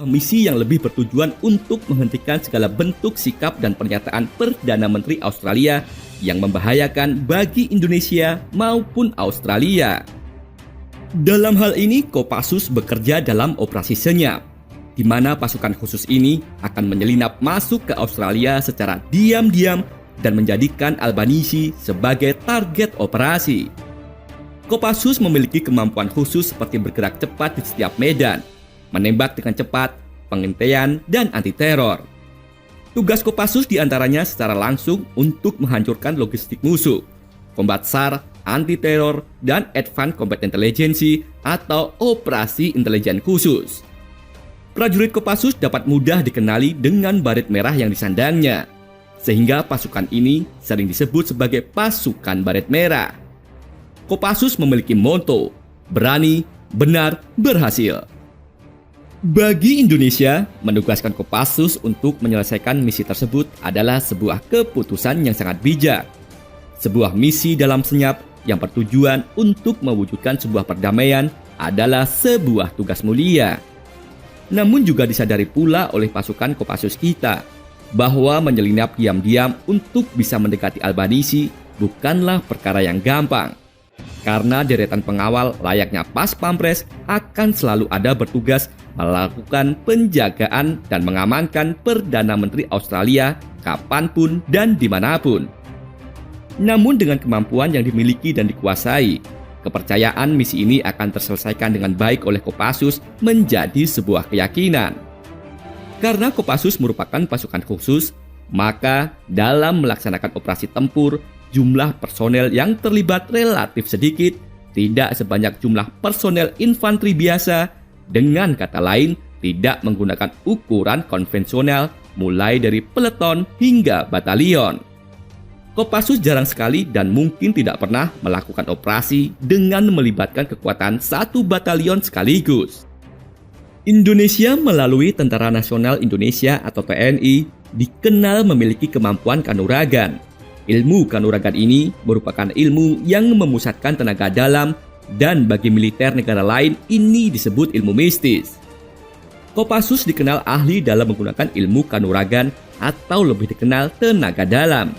Misi yang lebih bertujuan untuk menghentikan segala bentuk sikap dan pernyataan Perdana Menteri Australia yang membahayakan bagi Indonesia maupun Australia. Dalam hal ini, Kopassus bekerja dalam operasi senyap, di mana pasukan khusus ini akan menyelinap masuk ke Australia secara diam-diam dan menjadikan Albanisi sebagai target operasi. Kopassus memiliki kemampuan khusus seperti bergerak cepat di setiap medan, menembak dengan cepat, pengintaian, dan anti-teror. Tugas Kopassus diantaranya secara langsung untuk menghancurkan logistik musuh, combat SAR, anti-teror, dan Advanced Combat Intelligence atau operasi intelijen khusus. Prajurit Kopassus dapat mudah dikenali dengan baret merah yang disandangnya, sehingga pasukan ini sering disebut sebagai pasukan baret merah. Kopassus memiliki motto, berani, benar, berhasil. Bagi Indonesia, menugaskan Kopassus untuk menyelesaikan misi tersebut adalah sebuah keputusan yang sangat bijak. Sebuah misi dalam senyap yang bertujuan untuk mewujudkan sebuah perdamaian adalah sebuah tugas mulia. Namun juga disadari pula oleh pasukan Kopassus kita, bahwa menyelinap diam-diam untuk bisa mendekati Albanisi bukanlah perkara yang gampang. Karena deretan pengawal layaknya Pas Pampres akan selalu ada bertugas melakukan penjagaan dan mengamankan Perdana Menteri Australia kapanpun dan dimanapun. Namun dengan kemampuan yang dimiliki dan dikuasai, kepercayaan misi ini akan terselesaikan dengan baik oleh Kopassus menjadi sebuah keyakinan. Karena Kopassus merupakan pasukan khusus, maka dalam melaksanakan operasi tempur, jumlah personel yang terlibat relatif sedikit, tidak sebanyak jumlah personel infanteri biasa. Dengan kata lain, tidak menggunakan ukuran konvensional mulai dari peleton hingga batalion. Kopassus jarang sekali dan mungkin tidak pernah melakukan operasi dengan melibatkan kekuatan satu batalion sekaligus. Indonesia melalui Tentara Nasional Indonesia atau TNI dikenal memiliki kemampuan kanuragan. Ilmu kanuragan ini merupakan ilmu yang memusatkan tenaga dalam dan bagi militer negara lain ini disebut ilmu mistis. Kopassus dikenal ahli dalam menggunakan ilmu kanuragan atau lebih dikenal tenaga dalam.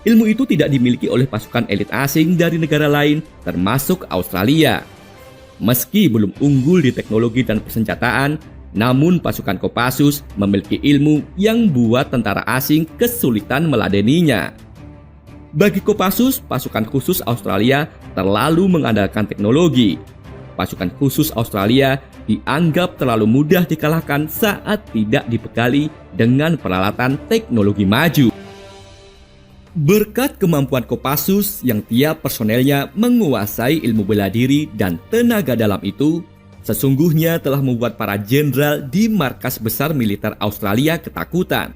Ilmu itu tidak dimiliki oleh pasukan elit asing dari negara lain termasuk Australia. Meski belum unggul di teknologi dan persenjataan, namun pasukan Kopassus memiliki ilmu yang buat tentara asing kesulitan meladeninya. Bagi Kopassus, pasukan khusus Australia terlalu mengandalkan teknologi. Pasukan khusus Australia dianggap terlalu mudah dikalahkan saat tidak dibekali dengan peralatan teknologi maju. Berkat kemampuan Kopassus yang tiap personelnya menguasai ilmu bela diri dan tenaga dalam itu, sesungguhnya telah membuat para jenderal di markas besar militer Australia ketakutan.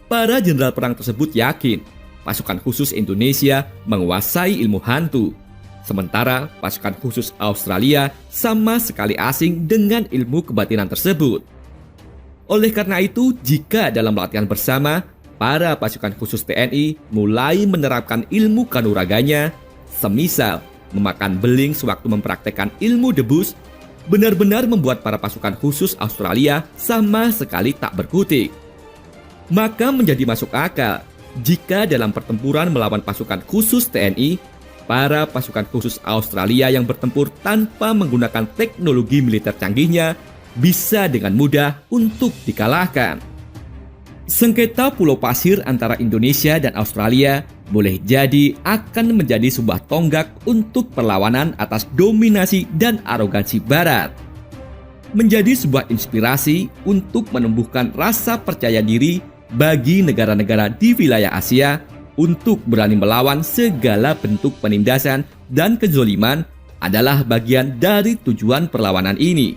Para jenderal perang tersebut yakin pasukan khusus Indonesia menguasai ilmu hantu, sementara pasukan khusus Australia sama sekali asing dengan ilmu kebatinan tersebut. Oleh karena itu, jika dalam latihan bersama, para pasukan khusus TNI mulai menerapkan ilmu kanuraganya, semisal memakan beling sewaktu mempraktekkan ilmu debus, benar-benar membuat para pasukan khusus Australia sama sekali tak berkutik. Maka menjadi masuk akal jika dalam pertempuran melawan pasukan khusus TNI, para pasukan khusus Australia yang bertempur tanpa menggunakan teknologi militer canggihnya bisa dengan mudah untuk dikalahkan. Sengketa Pulau Pasir antara Indonesia dan Australia boleh jadi akan menjadi sebuah tonggak untuk perlawanan atas dominasi dan arogansi Barat. Menjadi sebuah inspirasi untuk menumbuhkan rasa percaya diri bagi negara-negara di wilayah Asia untuk berani melawan segala bentuk penindasan dan kezoliman adalah bagian dari tujuan perlawanan ini.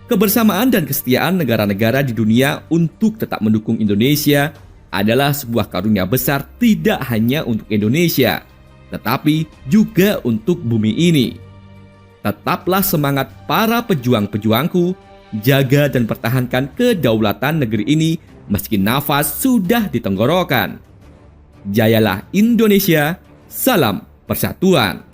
Kebersamaan dan kesetiaan negara-negara di dunia untuk tetap mendukung Indonesia adalah sebuah karunia besar tidak hanya untuk Indonesia, tetapi juga untuk bumi ini. Tetaplah semangat para pejuang-pejuangku, jaga dan pertahankan kedaulatan negeri ini meski nafas sudah di tenggorokan. Jayalah Indonesia, salam persatuan.